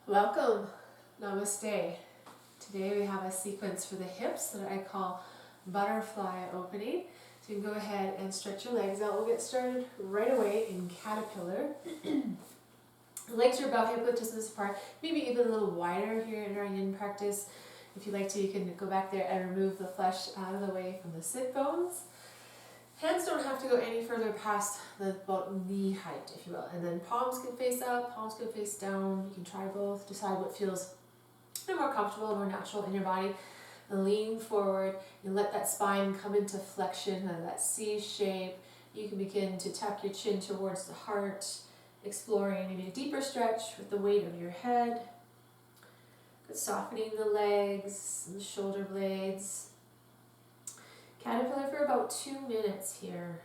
Welcome, Namaste. Today we have a sequence for the hips that I call butterfly opening. So you can go ahead and stretch your legs out. We'll get started right away in caterpillar. The legs are about hip width distance apart, maybe even a little wider here in our yin practice. If you like to, you can go back there and remove the flesh out of the way from the sit bones. Hands don't have to go any further past the about knee height, if you will. And then palms can face up, palms can face down. You can try both. Decide what feels more comfortable, more natural in your body. And lean forward and let that spine come into flexion, that C shape. You can begin to tuck your chin towards the heart, exploring maybe a deeper stretch with the weight of your head. Good, softening the legs and the shoulder blades. Caterpillar for about 2 minutes here.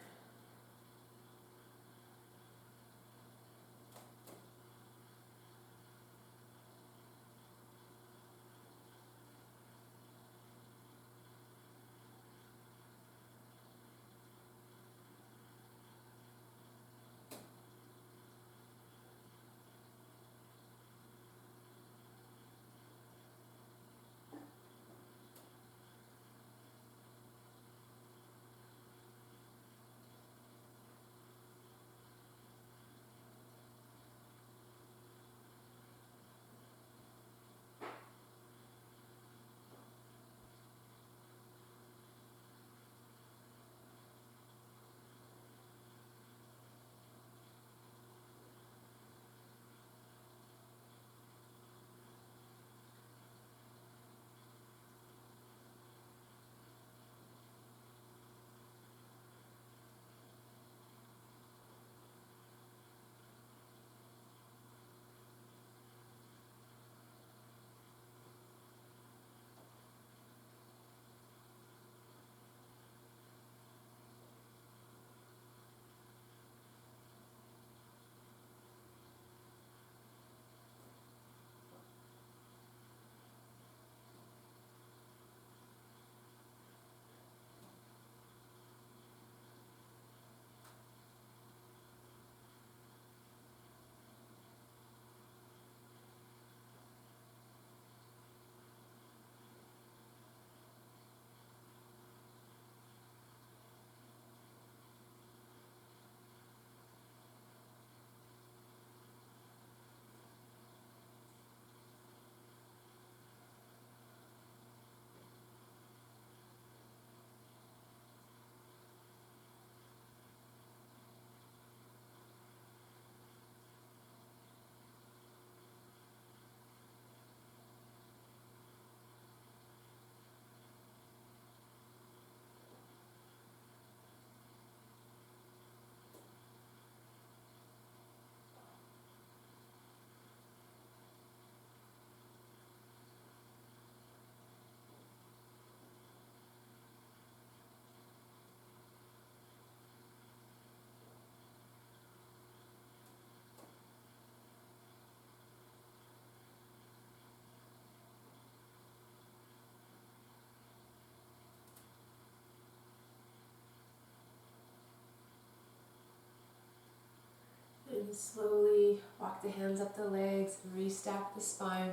And slowly walk the hands up the legs, restack the spine.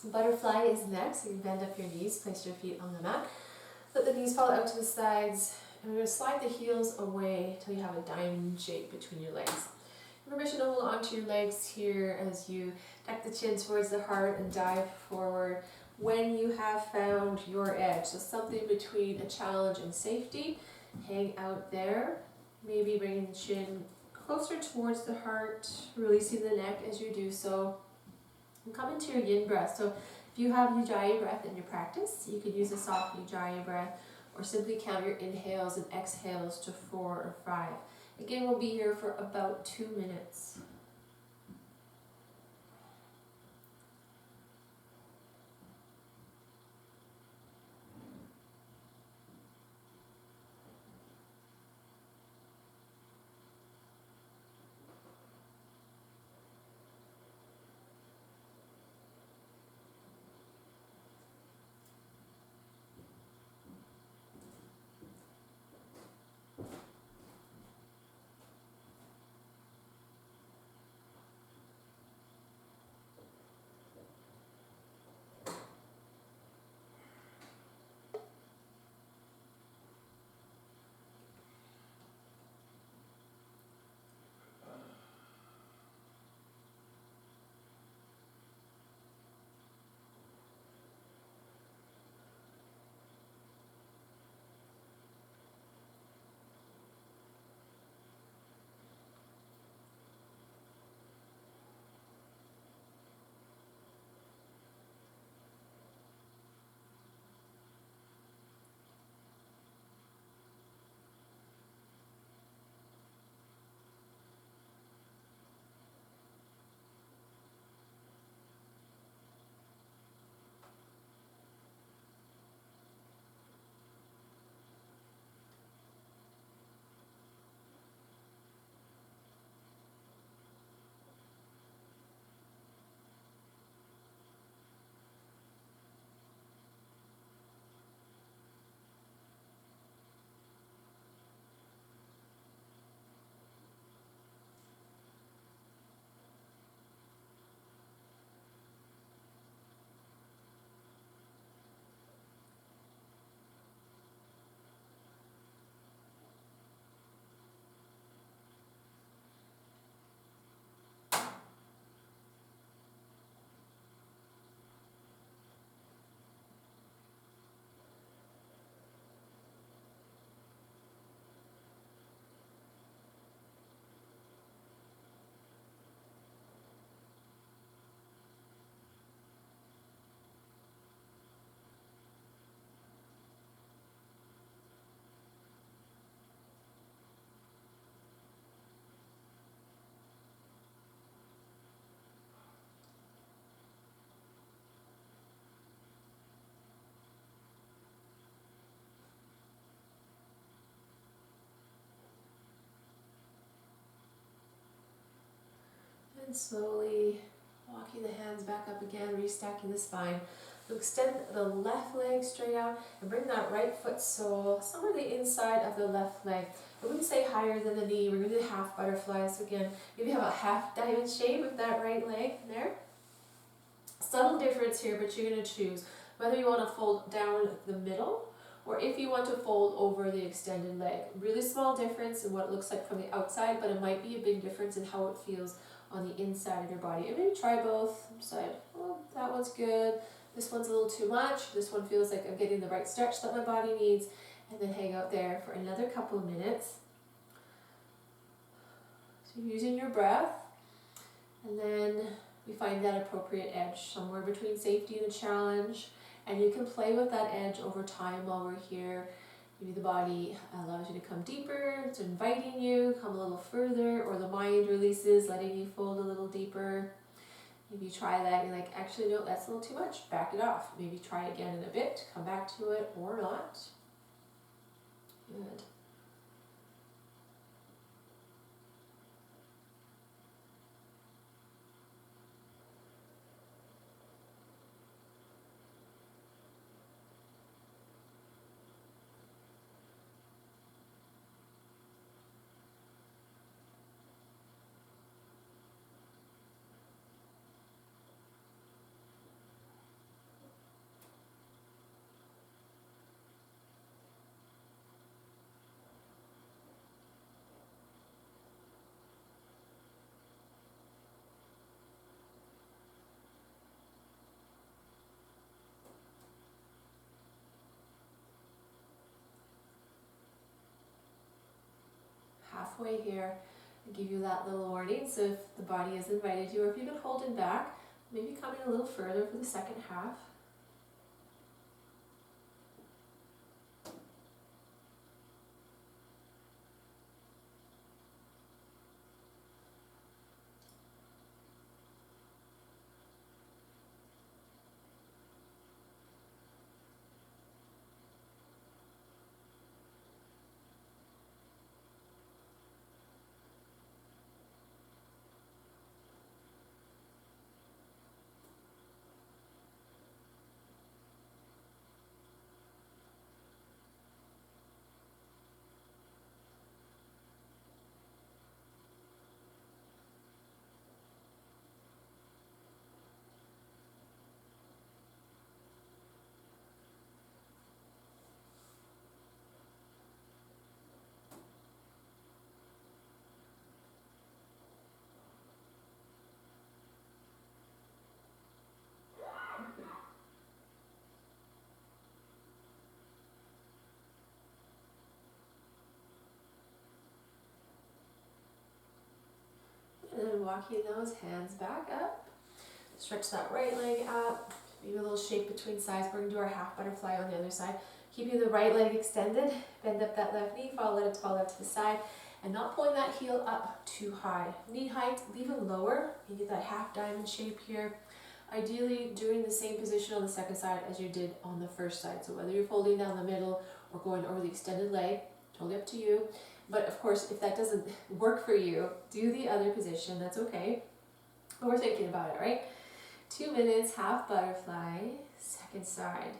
Butterfly is next, so you bend up your knees, place your feet on the mat. Let the knees fall out to the sides, and we're going to slide the heels away until you have a diamond shape between your legs. Permission to hold onto your legs here as you tuck the chin towards the heart and dive forward when you have found your edge. So something between a challenge and safety. Hang out there. Maybe bringing the chin closer towards the heart, releasing the neck as you do so. And come into your yin breath. So if you have Ujjayi breath in your practice, you could use a soft Ujjayi breath or simply count your inhales and exhales to 4 or 5. Again, we'll be here for about 2 minutes. And slowly walking the hands back up again, restacking the spine. So extend the left leg straight out and bring that right foot sole somewhere the inside of the left leg. I wouldn't say higher than the knee. We're going to do half butterflies. So again, maybe have a half diamond shape with that right leg there. Subtle difference here, but you're going to choose whether you want to fold down the middle or if you want to fold over the extended leg. Really small difference in what it looks like from the outside, but it might be a big difference in how it feels on the inside of your body. And maybe try both. Decide, oh, that one's good. This one's a little too much. This one feels like I'm getting the right stretch that my body needs. And then hang out there for another couple of minutes. So you're using your breath. And then we find that appropriate edge somewhere between safety and a challenge. And you can play with that edge over time while we're here. Maybe the body allows you to come deeper, it's inviting you, come a little further, or the mind releases, letting you fold a little deeper. Maybe you try that, you're like, actually, no, that's a little too much, back it off. Maybe try again in a bit, come back to it, or not. Good. Halfway here, I give you that little warning. So if the body has invited you, or if you've been holding back, maybe coming a little further for the second half. And then walking those hands back up. Stretch that right leg up. Maybe a little shape between sides. We're going to do our half butterfly on the other side. Keeping the right leg extended. Bend up that left knee. Let it fall out to the side. And not pulling that heel up too high. Knee height, leave it lower. You get that half diamond shape here. Ideally, doing the same position on the second side as you did on the first side. So whether you're folding down the middle or going over the extended leg, totally up to you. But of course, if that doesn't work for you, do the other position, that's okay. But we're thinking about it, right? 2 minutes, half butterfly, second side.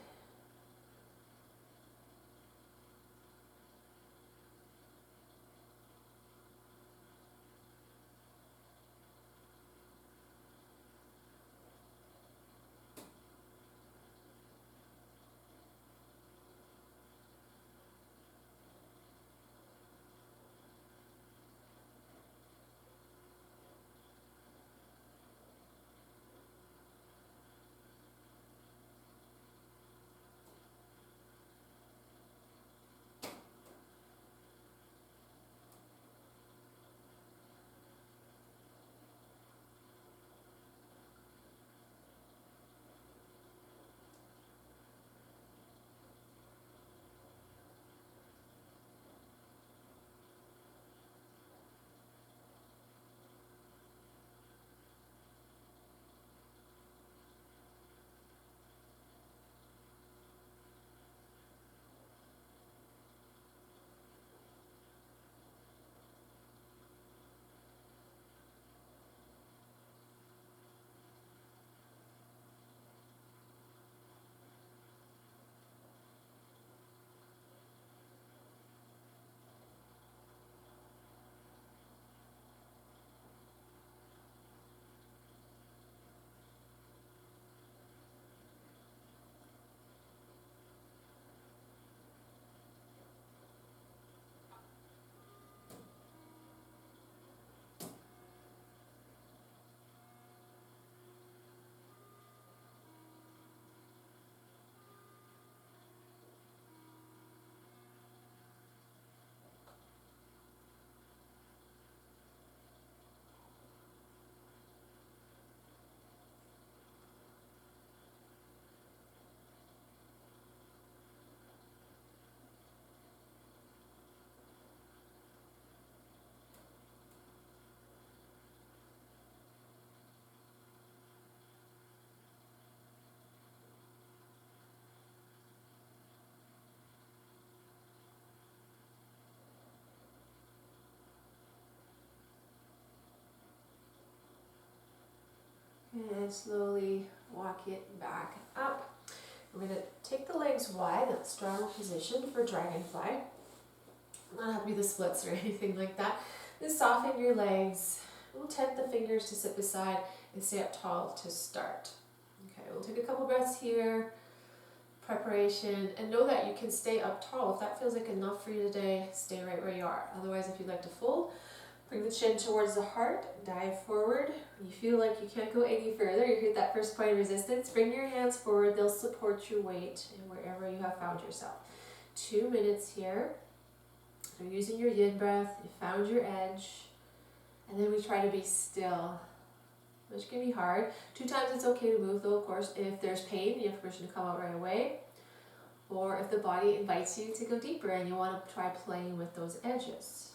And slowly walk it back up. We're going to take the legs wide, that straddle position for dragonfly. Not have to be the splits or anything like that. Just soften your legs. We'll tent the fingers to sit beside and stay up tall to start. Okay, we'll take a couple breaths here. Preparation, and know that you can stay up tall. If that feels like enough for you today, stay right where you are. Otherwise, if you'd like to fold, bring the chin towards the heart, dive forward. When you feel like you can't go any further, you hit that first point of resistance, bring your hands forward. They'll support your weight and wherever you have found yourself. 2 minutes here. You're using your yin breath, you found your edge, and then we try to be still, which can be hard. 2 times it's okay to move though, of course. If there's pain, you have permission to come out right away. Or if the body invites you to go deeper and you want to try playing with those edges.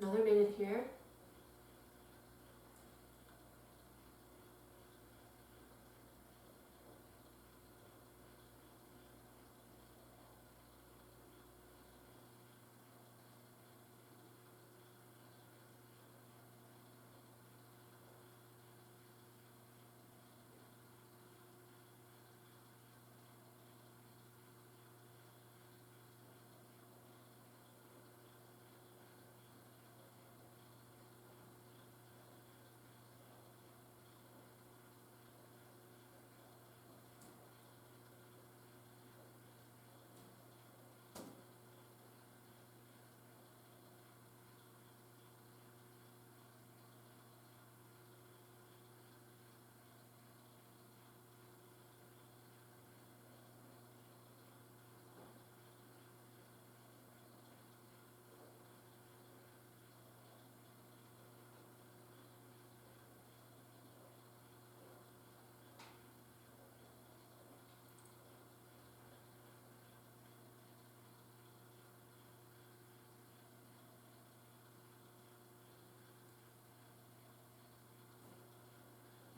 Another minute here.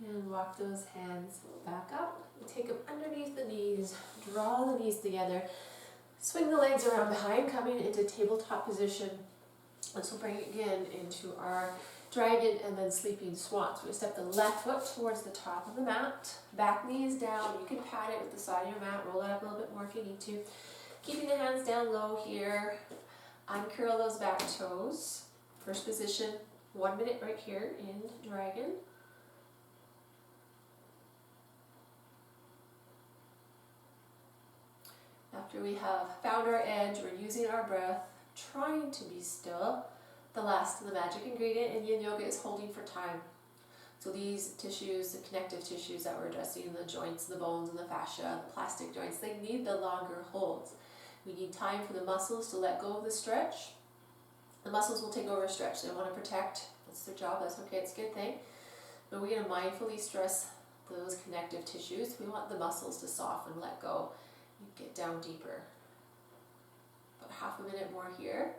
And walk those hands back up. Take them underneath the knees. Draw the knees together. Swing the legs around behind, coming into tabletop position. This will bring it again into our dragon and then sleeping swan. So we step the left foot towards the top of the mat. Back knee is down. You can pat it with the side of your mat. Roll it up a little bit more if you need to. Keeping the hands down low here. Uncurl those back toes. First position, 1 minute right here in dragon. After we have found our edge, we're using our breath, trying to be still. The last of the magic ingredient in Yin Yoga is holding for time. So these tissues, the connective tissues that we're addressing, the joints, the bones and the fascia, the plastic joints, they need the longer holds. We need time for the muscles to let go of the stretch. The muscles will take over a stretch. They want to protect. That's their job. That's okay. It's a good thing. But we're going to mindfully stress those connective tissues. We want the muscles to soften, let go, and get down deeper. About half a minute more here.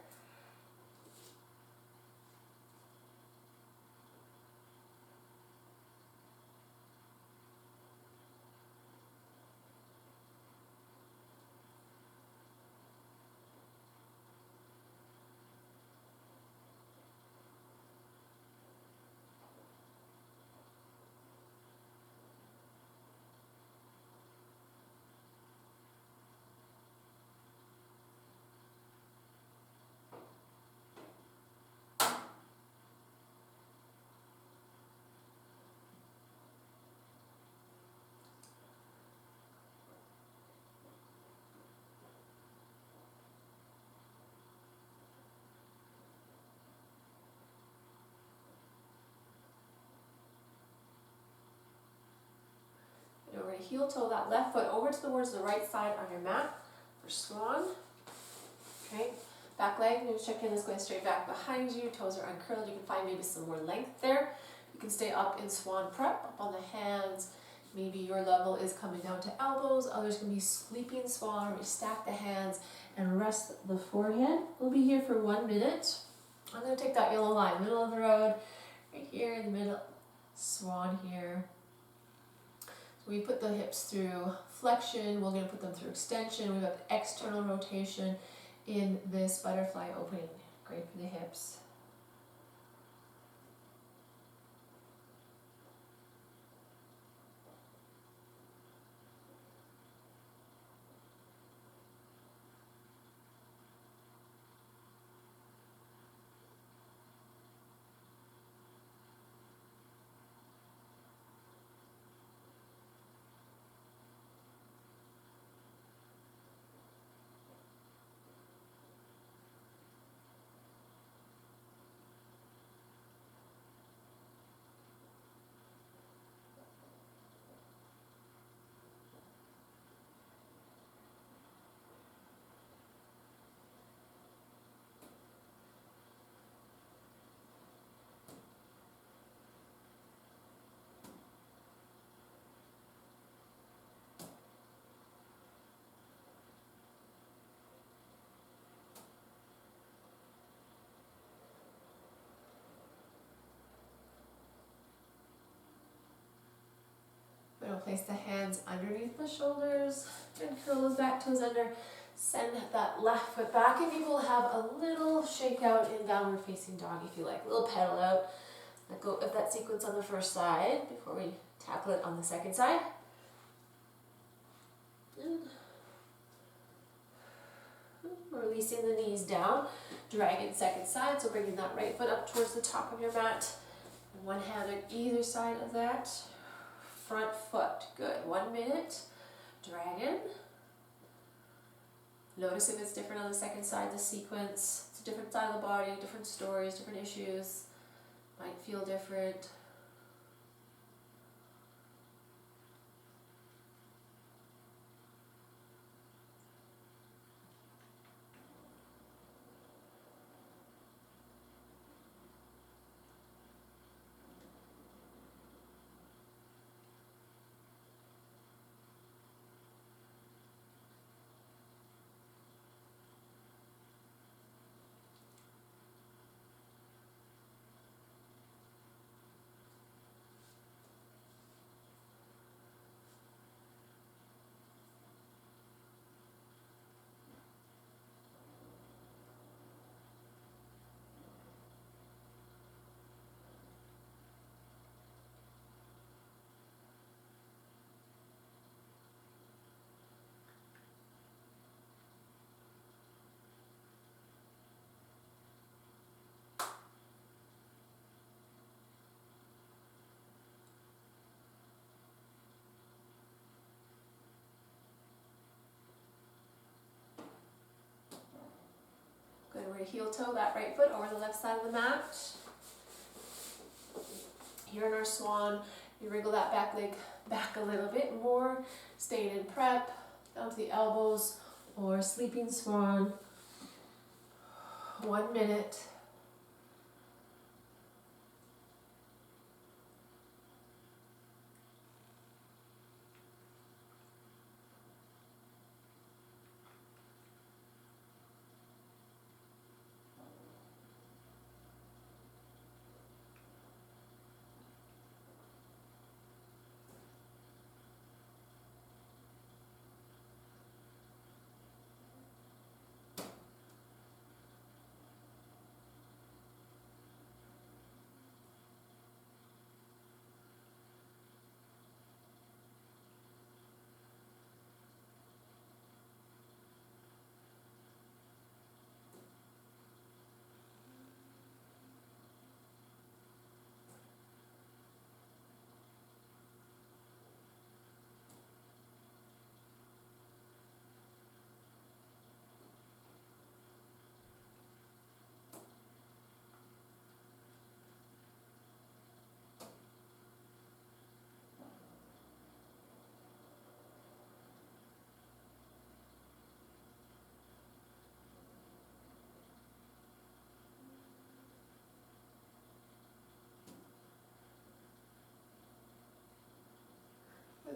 heel toe that left foot over towards the right side on your mat for swan. Okay, back leg, maybe check in, is going straight back behind you, toes are uncurled, you can find maybe some more length there. You can stay up in swan prep, up on the hands. Maybe your level is coming down to elbows, others can be sleeping swan, where you stack the hands and rest the forehead. We'll be here for 1 minute. I'm going to take that yellow line, middle of the road, right here in the middle, swan here. So we put the hips through flexion, we're going to put them through extension, we've got external rotation in this butterfly opening. Great for the hips. We're going to place the hands underneath the shoulders and curl those back toes under. Send that left foot back, and you will have a little shake out in downward facing dog if you like. A little pedal out. Let go of that sequence on the first side before we tackle it on the second side. And releasing the knees down. Dragging second side, so bringing that right foot up towards the top of your mat. And one hand on either side of that. Front foot, good. 1 minute, dragon. Notice if it's different on the second side, the sequence. It's a different side of the body, different stories, different issues. Might feel different. Good, we're going to heel toe that right foot over the left side of the mat. Here in our swan, you wriggle that back leg back a little bit more, staying in prep, down to the elbows, or sleeping swan. 1 minute.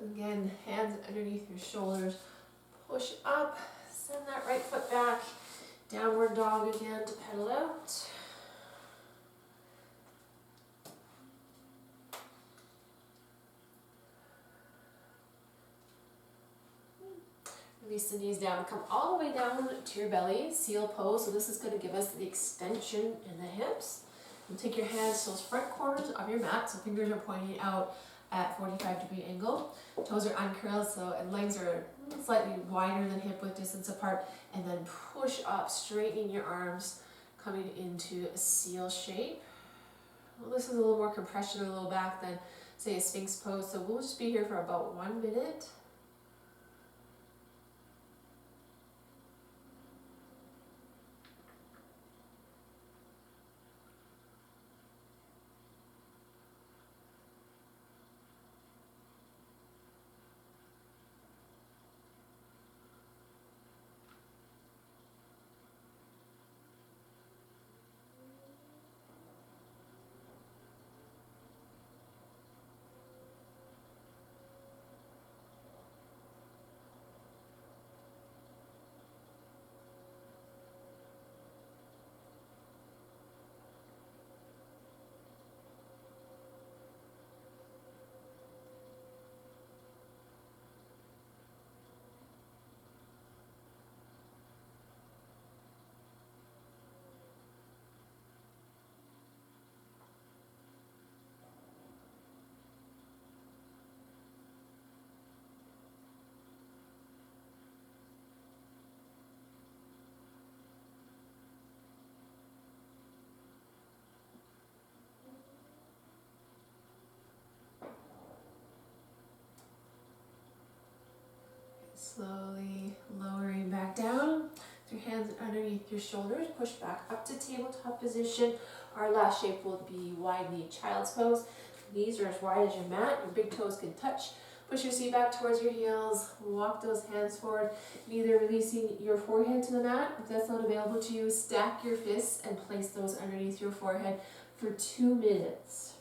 Again, hands underneath your shoulders. Push up, send that right foot back. Downward dog again to pedal out. Release the knees down, come all the way down to your belly, seal pose. So this is going to give us the extension in the hips. And take your hands to those front corners of your mat, so fingers are pointing out at 45-degree angle. Toes are uncurled, so and legs are slightly wider than hip width distance apart. And then push up, straightening your arms, coming into a seal shape. Well, this is a little more compression of the low back than, say, a Sphinx pose. So we'll just be here for about 1 minute. Slowly lowering back down. With your hands underneath your shoulders, push back up to tabletop position. Our last shape will be wide knee child's pose. Knees are as wide as your mat. Your big toes can touch. Push your seat back towards your heels. Walk those hands forward. Either releasing your forehead to the mat. If that's not available to you, stack your fists and place those underneath your forehead for 2 minutes.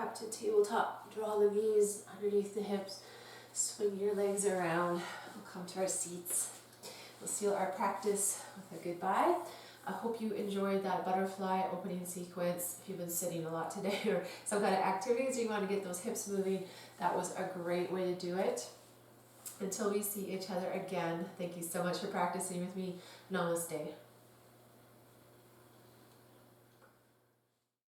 up to tabletop. Draw the knees underneath the hips. Swing your legs around. We'll come to our seats. We'll seal our practice with a goodbye. I hope you enjoyed that butterfly opening sequence. If you've been sitting a lot today or some kind of activities, you want to get those hips moving, that was a great way to do it. Until we see each other again, thank you so much for practicing with me. Namaste.